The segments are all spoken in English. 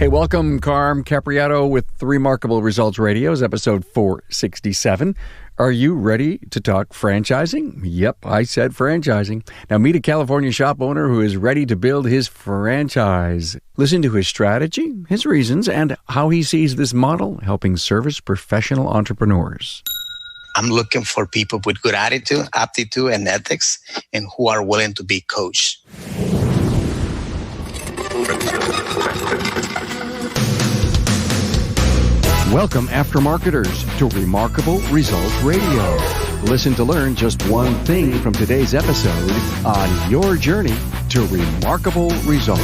Hey, welcome, Carm Capriato with the Remarkable Results Radio's episode 467. Are you ready to talk franchising? Yep, I said franchising. Now meet a California shop owner who is ready to build his franchise. Listen to his strategy, his reasons, and how he sees this model helping service professional entrepreneurs. I'm looking for people with good attitude, aptitude, and ethics, and who are willing to be coached. Welcome, Aftermarketers, to Remarkable Results Radio. Listen to learn just one thing from today's episode on your journey to remarkable results.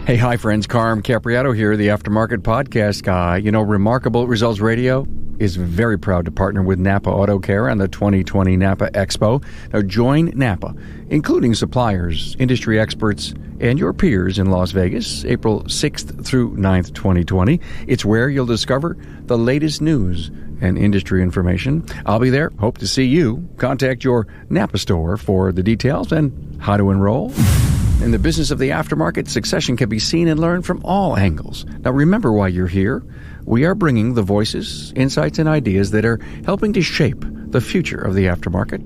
Hey, hi, friends. Carm Capriato here, the Aftermarket podcast guy. You know, Remarkable Results Radio is very proud to partner with Napa Auto Care on the 2020 Napa Expo. Now, join Napa, including suppliers, industry experts, and your peers in Las Vegas, April 6th through 9th, 2020. It's where you'll discover the latest news and industry information. I'll be there. Hope to see you. Contact your Napa store for the details and how to enroll. In the business of the aftermarket, succession can be seen and learned from all angles. Now, remember why you're here. We are bringing the voices, insights, and ideas that are helping to shape the future of the aftermarket.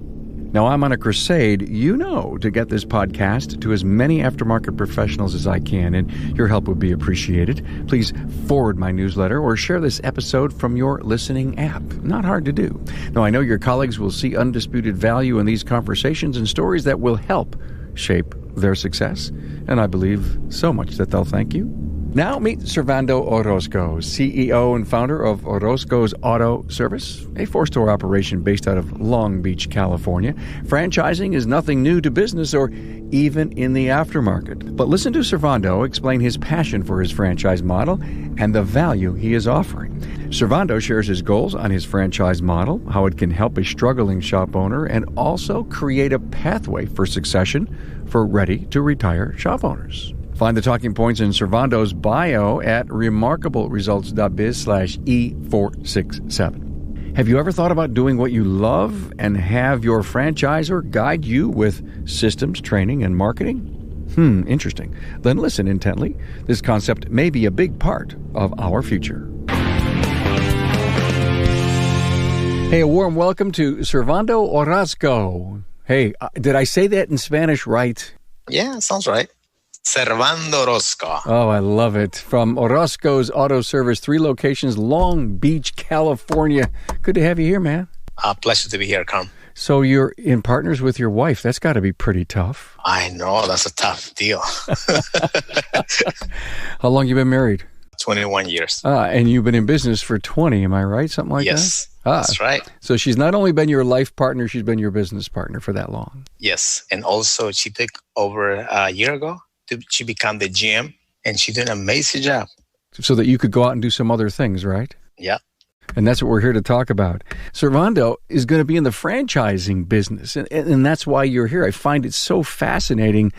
Now, I'm on a crusade, to get this podcast to as many aftermarket professionals as I can, and your help would be appreciated. Please forward my newsletter or share this episode from your listening app. Not hard to do. Now, I know your colleagues will see undisputed value in these conversations and stories that will help shape their success, and I believe so much that they'll thank you. Now meet Servando Orozco, CEO and founder of Orozco's Auto Service, a four-store operation based out of Long Beach, California. Franchising is nothing new to business or even in the aftermarket. But listen to Servando explain his passion for his franchise model and the value he is offering. Servando shares his goals on his franchise model, how it can help a struggling shop owner, and also create a pathway for succession for ready-to-retire shop owners. Find the talking points in Servando's bio at remarkableresults.biz/E467. Have you ever thought about doing what you love and have your franchisor guide you with systems, training, and marketing? Interesting. Then listen intently. This concept may be a big part of our future. Hey, a warm welcome to Servando Orozco. Hey, did I say that in Spanish right? Yeah, sounds right. Servando Orozco. Oh, I love it. From Orozco's Auto Service, 3 locations, Long Beach, California. Good to have you here, man. Pleasure to be here, Carm. So you're in partners with your wife. That's got to be pretty tough. I know, that's a tough deal. How long you been married? 21 years. And you've been in business for 20, am I right? Something like that? Yes, that's right. So she's not only been your life partner, she's been your business partner for that long. Yes, and also she took over a year ago. She became the GM, and she did an amazing job. So that you could go out and do some other things, right? Yeah. And that's what we're here to talk about. Servando is going to be in the franchising business, and that's why you're here. I find it so fascinating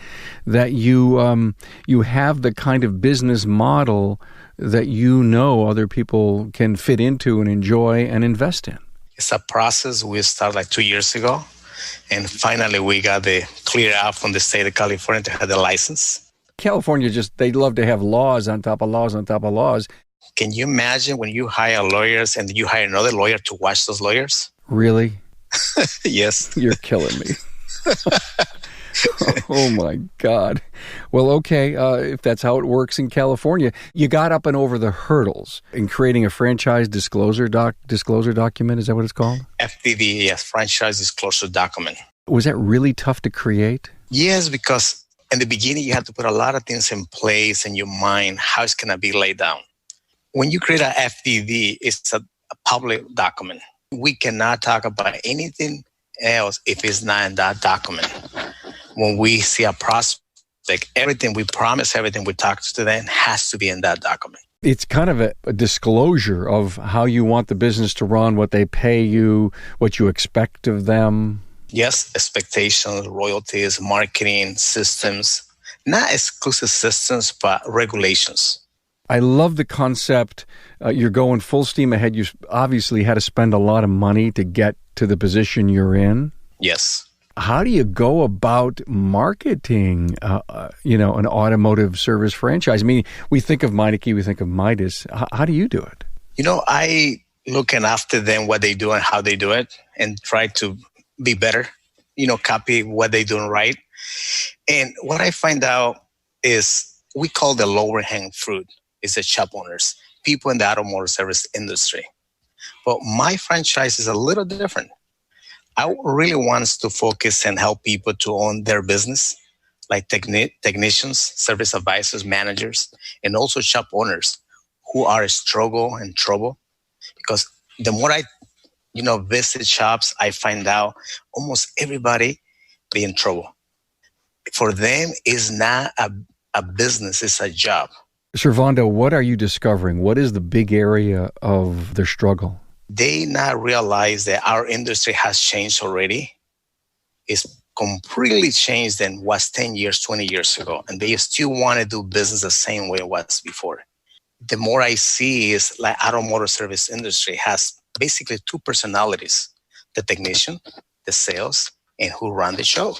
that you have the kind of business model that other people can fit into and enjoy and invest in. It's a process we started like 2 years ago. And finally, we got the clear out from the state of California to have the license. California they love to have laws on top of laws on top of laws. Can you imagine when you hire lawyers and you hire another lawyer to watch those lawyers? Really? Yes. You're killing me. Oh, my God. Well, okay, if that's how it works in California, you got up and over the hurdles in creating a franchise disclosure document. Is that what it's called? FDD, yes, franchise disclosure document. Was that really tough to create? Yes, because in the beginning, you have to put a lot of things in place in your mind, how it's going to be laid down. When you create a FDD, it's a public document. We cannot talk about anything else if it's not in that document. When we see a prospect, everything we promise, everything we talk to them has to be in that document. It's kind of a disclosure of how you want the business to run, what they pay you, what you expect of them. Yes, expectations, royalties, marketing, systems, not exclusive systems, but regulations. I love the concept. You're going full steam ahead. You obviously had to spend a lot of money to get to the position you're in. Yes. How do you go about marketing, an automotive service franchise? I mean, we think of Meineke, we think of Midas. How do you do it? I looking after them, what they do and how they do it, and try to be better, copy what they're doing right. And what I find out is we call the lower hanging fruit is the shop owners, people in the automotive service industry. But my franchise is a little different. I really want to focus and help people to own their business, like technicians, service advisors, managers, and also shop owners who are struggle and trouble. Because the more I, visit shops, I find out almost everybody be in trouble. For them, it's not a business, it's a job. Servando, what are you discovering? What is the big area of their struggle? They not realize that our industry has changed already. It's completely changed than was 10 years, 20 years ago. And they still want to do business the same way it was before. The more I see is like automotive service industry has basically two personalities, the technician, the sales, and who run the show.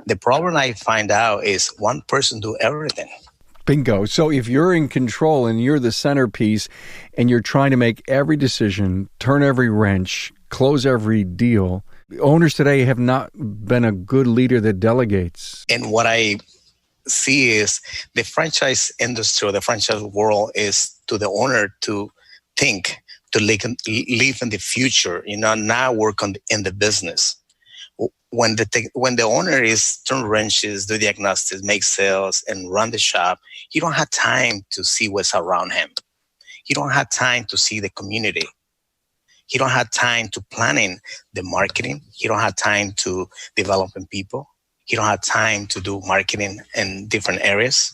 The problem I find out is one person do everything. Bingo. So if you're in control and you're the centerpiece and you're trying to make every decision, turn every wrench, close every deal, owners today have not been a good leader that delegates. And what I see is the franchise industry or the franchise world is to the owner to think, to live in the future, not work in the business. When the owner is turn wrenches, do diagnostics, make sales, and run the shop, he don't have time to see what's around him. He don't have time to see the community. He don't have time to planning the marketing. He don't have time to developing people. He don't have time to do marketing in different areas.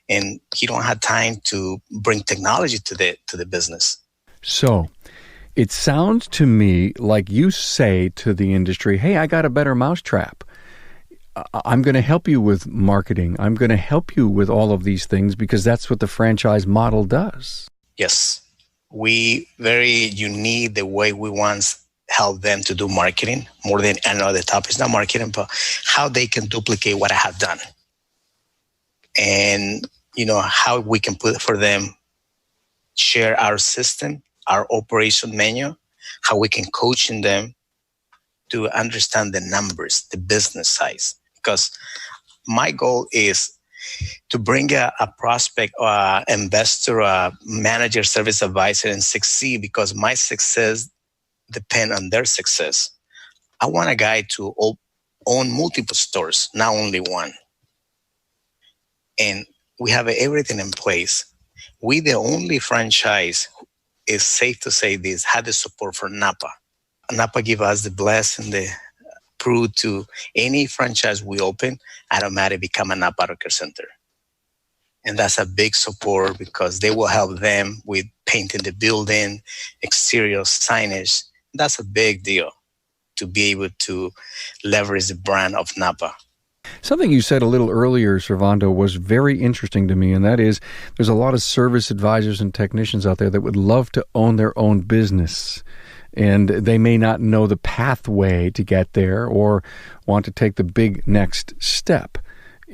And he don't have time to bring technology to the business. So it sounds to me like you say to the industry, hey, I got a better mousetrap. I'm going to help you with marketing. I'm going to help you with all of these things because that's what the franchise model does. Yes. You need the way we want help them to do marketing more than another topic. It's not marketing, but how they can duplicate what I have done. And, how we can put it for them, share our system, our operation menu, how we can coach them to understand the numbers, the business size. Because my goal is to bring a prospect, investor, a manager, service advisor, and succeed because my success depends on their success. I want a guy to own multiple stores, not only one. And we have everything in place. We the only franchise, is safe to say this, had the support for NAPA. NAPA give us the blessing, the prove to any franchise we open, automatically become a NAPA Auto Care Center. And that's a big support because they will help them with painting the building, exterior signage. That's a big deal to be able to leverage the brand of NAPA. Something you said a little earlier, Servando, was very interesting to me, and that is there's a lot of service advisors and technicians out there that would love to own their own business, and they may not know the pathway to get there or want to take the big next step.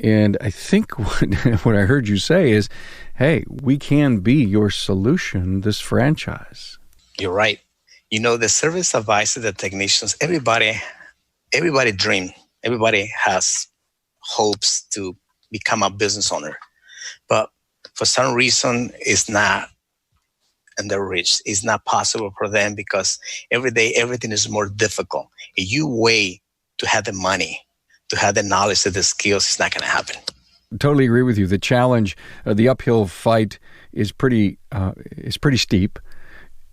And I think what I heard you say is, hey, we can be your solution, this franchise. You're right. The service advisor, the technicians, everybody dream. Everybody has hopes to become a business owner. But for some reason, it's not in their reach. It's not possible for them because every day, everything is more difficult. If you wait to have the money, to have the knowledge, to the skills, it's not going to happen. Totally agree with you. The challenge, the uphill fight is pretty steep.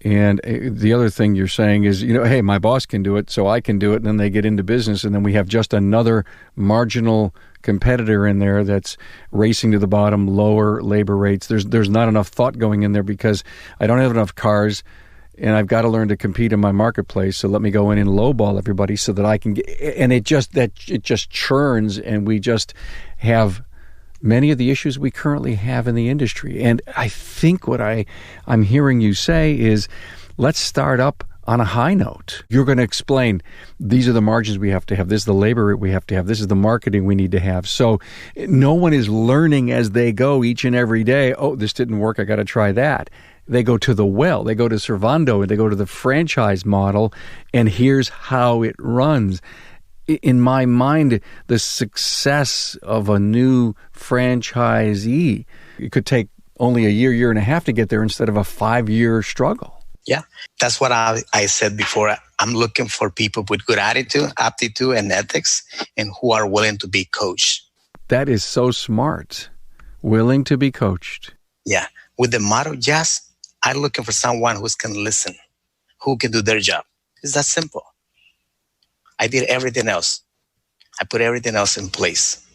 And the other thing you're saying is, hey, my boss can do it, so I can do it. And then they get into business, and then we have just another marginal competitor in there that's racing to the bottom, lower labor rates. There's not enough thought going in there because I don't have enough cars, and I've got to learn to compete in my marketplace. So let me go in and lowball everybody so that I can get. And it just churns, and we just have many of the issues we currently have in the industry. And I think what I'm hearing you say is, let's start up on a high note. You're going to explain, these are the margins we have to have, this is the labor we have to have, this is the marketing we need to have. So no one is learning as they go each and every day, oh, this didn't work, I got to try that. They go to the well, they go to Servando, and they go to the franchise model, and here's how it runs. In my mind, the success of a new franchisee, it could take only a year and a half to get there instead of a 5-year struggle. Yeah, that's what I said before. I'm looking for people with good attitude, aptitude, and ethics, and who are willing to be coached. That is so smart. Willing to be coached. Yeah, with the motto, yes, I'm looking for someone who can listen, who can do their job. It's that simple. I did everything else. I put everything else in place.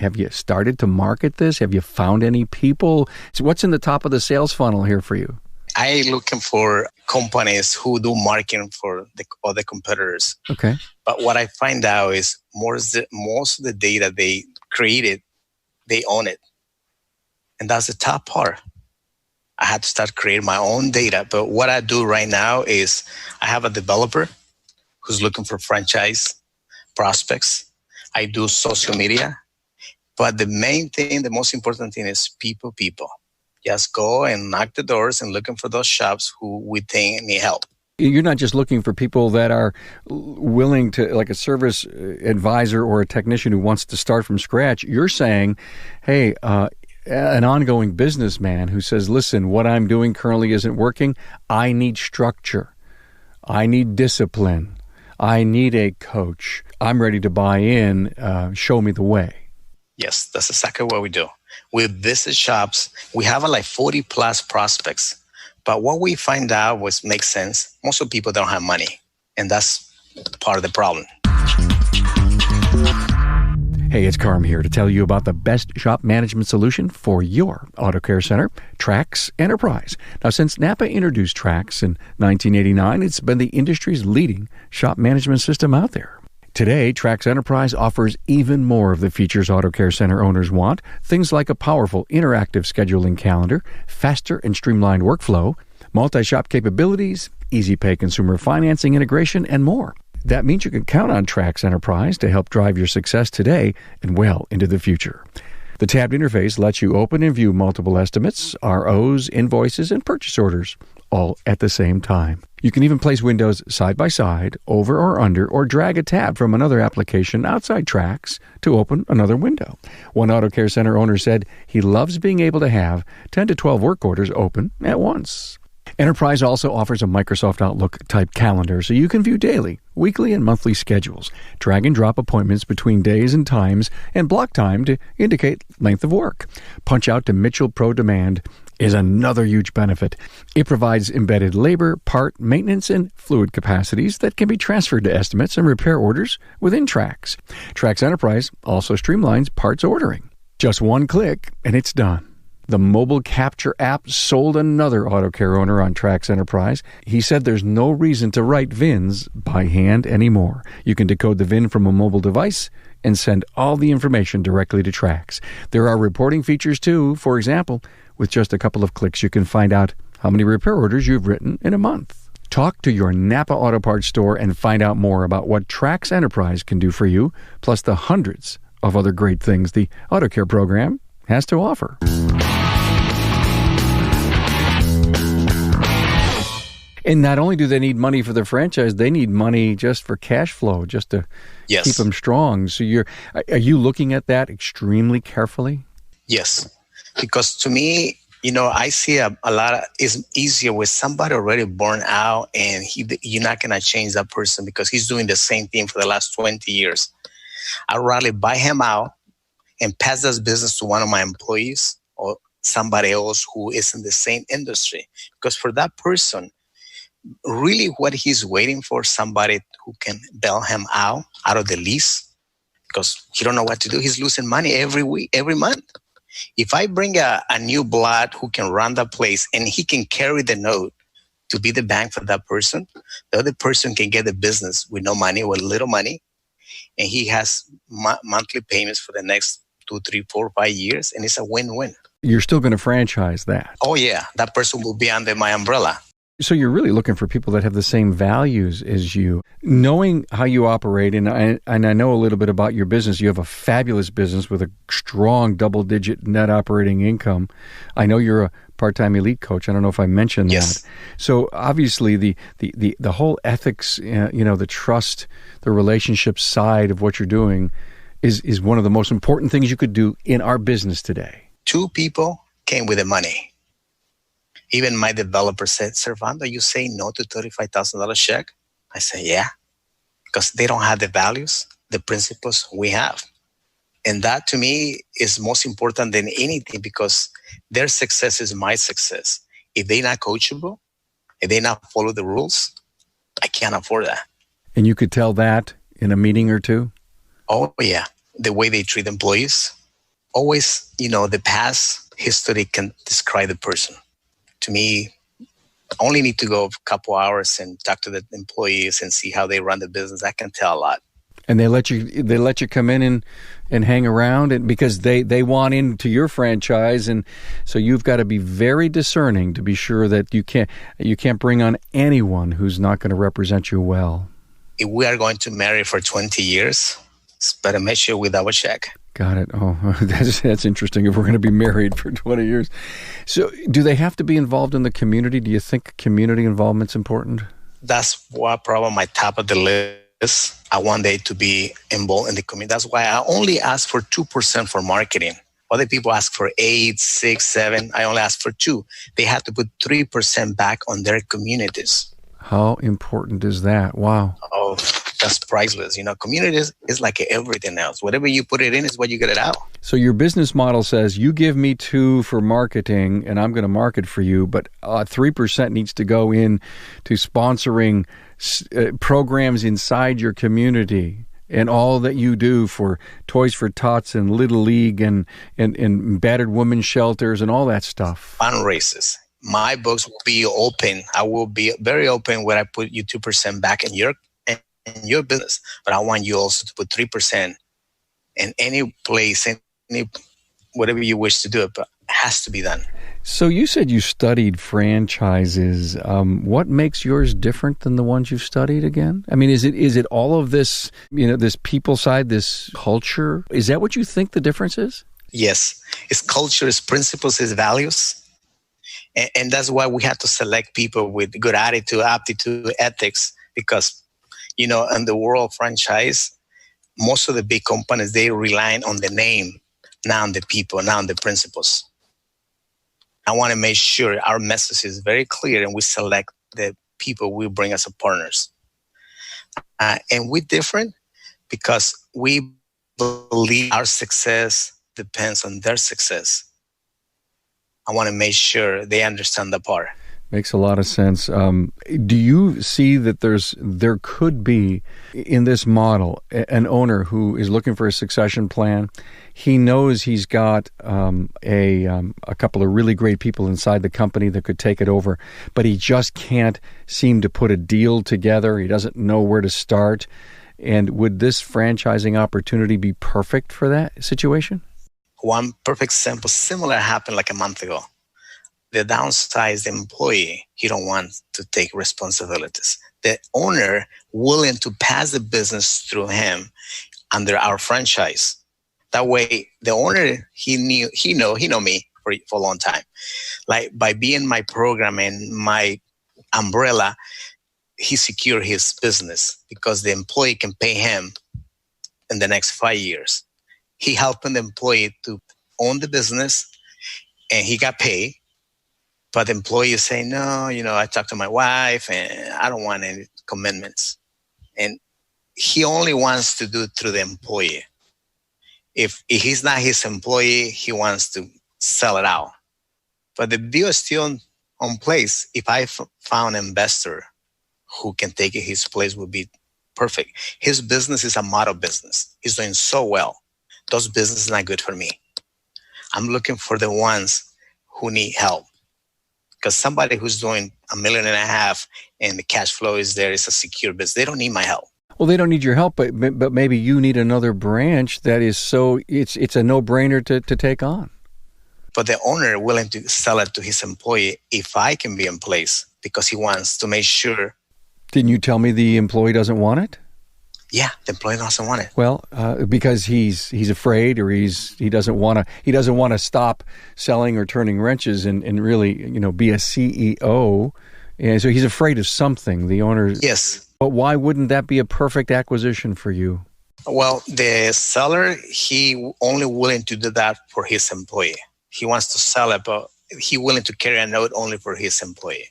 Have you started to market this? Have you found any people? So what's in the top of the sales funnel here for you? I'm looking for companies who do marketing for the other competitors. Okay. But what I find out is most of the data they created, they own it. And that's the top part. I had to start creating my own data. But what I do right now is I have a developer who's looking for franchise prospects. I do social media. But the main thing, the most important thing is people. Just go and knock the doors and looking for those shops who we think need help. You're not just looking for people that are willing to, like a service advisor or a technician who wants to start from scratch. You're saying, hey, an ongoing businessman who says, listen, what I'm doing currently isn't working. I need structure. I need discipline. I need a coach. I'm ready to buy in. Show me the way. Yes, that's exactly what we do. We visit shops. We have like 40 plus prospects. But what we find out makes sense. Most of the people don't have money. And that's part of the problem. Hey, it's Carm here to tell you about the best shop management solution for your auto care center, Trax Enterprise. Now, since Napa introduced Trax in 1989, it's been the industry's leading shop management system out there. Today, Trax Enterprise offers even more of the features auto care center owners want, things like a powerful interactive scheduling calendar, faster and streamlined workflow, multi-shop capabilities, easy pay consumer financing integration, and more. That means you can count on Trax Enterprise to help drive your success today and well into the future. The tabbed interface lets you open and view multiple estimates, ROs, invoices, and purchase orders, all at the same time. You can even place windows side by side, over or under, or drag a tab from another application outside Trax to open another window. One auto care center owner said he loves being able to have 10 to 12 work orders open at once. Enterprise also offers a Microsoft Outlook-type calendar so you can view daily, weekly, and monthly schedules, drag and drop appointments between days and times, and block time to indicate length of work. Punch out to Mitchell Pro Demand is another huge benefit. It provides embedded labor, part, maintenance, and fluid capacities that can be transferred to estimates and repair orders within Trax. Trax Enterprise also streamlines parts ordering. Just one click, and it's done. The mobile capture app sold another auto care owner on Trax Enterprise. He said there's no reason to write VINs by hand anymore. You can decode the VIN from a mobile device and send all the information directly to Trax. There are reporting features too. For example, with just a couple of clicks, you can find out how many repair orders you've written in a month. Talk to your Napa Auto Parts store and find out more about what Trax Enterprise can do for you, plus the hundreds of other great things the Auto Care program has to offer. And not only do they need money for their franchise, they need money just for cash flow, just to keep them strong. So are you looking at that extremely carefully? Yes, because to me, I see a lot of, it's easier with somebody already burned out and you're not going to change that person because he's doing the same thing for the last 20 years. I'd rather buy him out and pass this business to one of my employees or somebody else who is in the same industry. Because for that person, really what he's waiting for, somebody who can bail him out of the lease because he don't know what to do. He's losing money every week, every month. If I bring a new blood who can run that place and he can carry the note to be the bank for that person, the other person can get the business with no money, with little money, and he has monthly payments for the next 2, 3, 4, 5 years, and it's a win-win. You're still going to franchise that? Oh, yeah. That person will be under my umbrella. So you're really looking for people that have the same values as you. Knowing how you operate, and I know a little bit about your business. You have a fabulous business with a strong double-digit net operating income. I know you're a part-time elite coach. I don't know if I mentioned Yes. that. So obviously the whole ethics, the trust, the relationship side of what you're doing is one of the most important things you could do in our business today. 2 people came with the money. Even my developer said, Servando, you say no to $35,000 check? I said, yeah, because they don't have the values, the principles we have. And that to me is most important than anything, because their success is my success. If they're not coachable, if they not follow the rules, I can't afford that. And you could tell that in a meeting or two? Oh, yeah. The way they treat employees. Always, the past history can describe the person. To me, I only need to go a couple hours and talk to the employees and see how they run the business. I can tell a lot. And they let you come in and hang around, and because they want into your franchise, and so you've got to be very discerning to be sure that you can't bring on anyone who's not going to represent you well. If we are going to marry for 20 years, it's better make sure we double check. Got it. Oh, that's interesting if we're going to be married for 20 years. So do they have to be involved in the community? Do you think community involvement's important? That's what probably my top of the list. I want they to be involved in the community. That's why I only ask for 2% for marketing. Other people ask for 8, 6, 7. I only ask for 2. They have to put 3% back on their communities. How important is that? Wow. Oh, that's priceless. Communities is like everything else. Whatever you put it in is what you get it out. So your business model says you give me 2 for marketing and I'm going to market for you, but 3% needs to go in to sponsoring programs inside your community and all that you do for Toys for Tots and Little League and battered women's shelters and all that stuff. Fundraisers. My books will be open. I will be very open when I put you 2% back in your business, but I want you also to put 3% in any place, any whatever you wish to do it, but it has to be done. So you said you studied franchises. What makes yours different than the ones you've studied again? I mean, is it all of this, this people side, this culture? Is that what you think the difference is? Yes. It's culture, it's principles, it's values. And that's why we have to select people with good attitude, aptitude, ethics, because, in the world of franchise, most of the big companies, they rely on the name, not on the people, not on the principles. I want to make sure our message is very clear and we select the people we bring as partners. And we're different because we believe our success depends on their success. I want to make sure they understand the part. Makes a lot of sense. Do you see that there could be in this model an owner who is looking for a succession plan? He knows he's got a couple of really great people inside the company that could take it over, but he just can't seem to put a deal together. He doesn't know where to start. And would this franchising opportunity be perfect for that situation? One perfect example, similar happened like a month ago. The downsized employee, he don't want to take responsibilities. The owner willing to pass the business through him under our franchise. That way, the owner, he know me for a long time. Like by being my program and my umbrella, he secured his business because the employee can pay him in the next 5 years. He helping the employee to own the business and he got paid. But the employee is saying, no, I talked to my wife and I don't want any commitments. And he only wants to do it through the employee. If he's not his employee, he wants to sell it out. But the deal is still on place. If I found an investor who can take his place, would be perfect. His business is a model business. He's doing so well. Those businesses are not good for me. I'm looking for the ones who need help. Because somebody who's doing $1.5 million and the cash flow is there, is a secure business. They don't need my help. Well, they don't need your help, but maybe you need another branch that is so it's a no-brainer to take on. But the owner willing to sell it to his employee, if I can be in place, because he wants to make sure. Didn't you tell me the employee doesn't want it? Yeah, the employee doesn't want it. Well, because he's afraid, or he doesn't want to stop selling or turning wrenches and really be a CEO, and so he's afraid of something. The owner. Yes. But why wouldn't that be a perfect acquisition for you? Well, the seller, he only willing to do that for his employee. He wants to sell it, but he willing to carry a note only for his employee.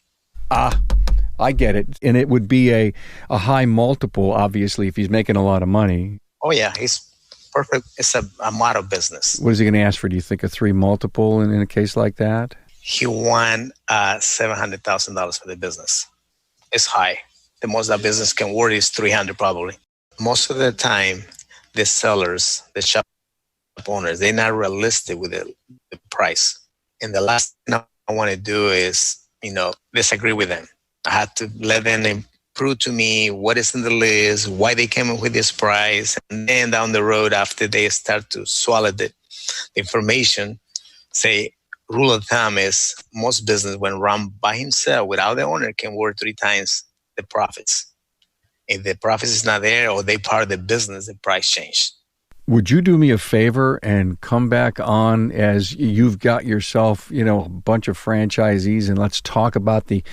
I get it. And it would be a high multiple, obviously, if he's making a lot of money. Oh, yeah. He's perfect. It's a model business. What is he going to ask for? Do you think a 3 multiple in a case like that? He won $700,000 for the business. It's high. The most that business can worth is $300 probably. Most of the time, the sellers, the shop owners, they're not realistic with the price. And the last thing I want to do is, disagree with them. I had to let them prove to me what is in the list, why they came up with this price. And then down the road, after they start to swallow the information, say, rule of thumb is most business when run by himself without the owner can worth 3 times the profits. If the profits is not there or they part of the business, the price changed. Would you do me a favor and come back on as you've got yourself, a bunch of franchisees, and let's talk about the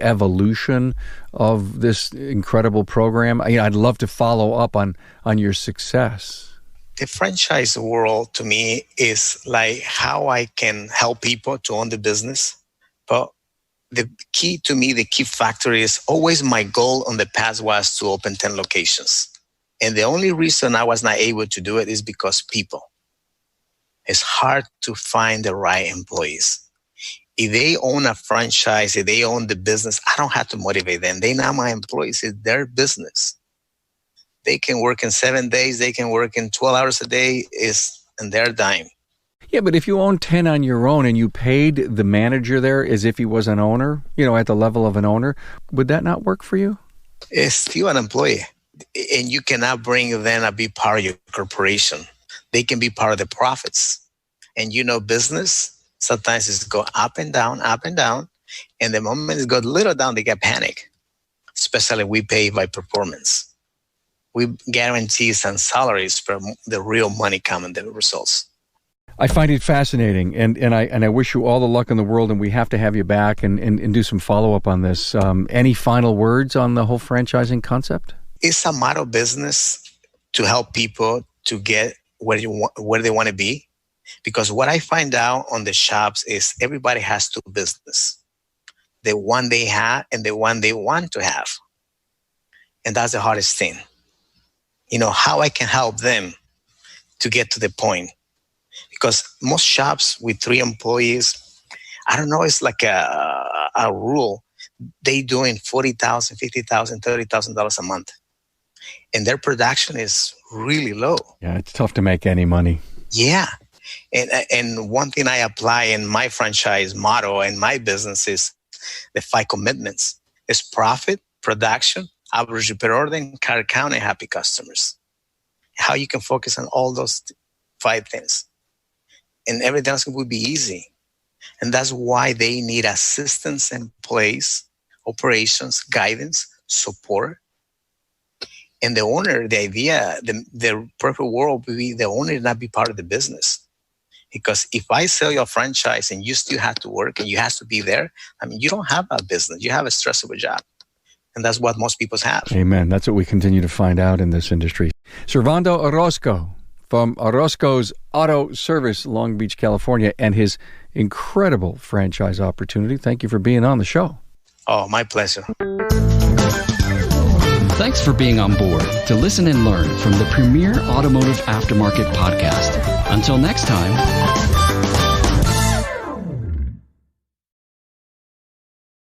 evolution of this incredible program? I'd love to follow up on your success. The franchise world to me is like how I can help people to own the business. But the key to me, the key factor is always my goal on the past was to open 10 locations. And the only reason I was not able to do it is because people. It's hard to find the right employees. If they own a franchise, if they own the business, I don't have to motivate them. They're not my employees. It's their business. They can work in 7 days. They can work in 12 hours a day. It's in their dime. Yeah, but if you own 10 on your own and you paid the manager there as if he was an owner, at the level of an owner, would that not work for you? It's still an employee. And you cannot bring them to be part of your corporation. They can be part of the profits. And business, sometimes it's go up and down. And the moment it goes a little down, they get panic. Especially we pay by performance. We guarantee some salaries for the real money coming, the results. I find it fascinating, and I wish you all the luck in the world, and we have to have you back and do some follow-up on this. Any final words on the whole franchising concept? It's a model business to help people to get where they want to be. Because what I find out on the shops is everybody has 2 businesses. The one they have and the one they want to have. And that's the hardest thing. How I can help them to get to the point. Because most shops with 3 employees, I don't know, it's like a rule. They doing $40,000, $50,000, $30,000 a month. And their production is really low. Yeah, it's tough to make any money. Yeah. And one thing I apply in my franchise model and my business is the 5 commitments. It's profit, production, average repair order, and car count, and happy customers. How you can focus on all those 5 things. And everything else would be easy. And that's why they need assistance in place, operations, guidance, support. And the owner, the idea, the perfect world would be the owner not be part of the business. Because if I sell your franchise and you still have to work and you have to be there, you don't have a business. You have a stressful job. And that's what most people have. Amen. That's what we continue to find out in this industry. Servando Orozco from Orozco's Auto Service, Long Beach, California, and his incredible franchise opportunity. Thank you for being on the show. Oh, my pleasure. Thanks for being on board to listen and learn from the premier automotive aftermarket podcast. Until next time.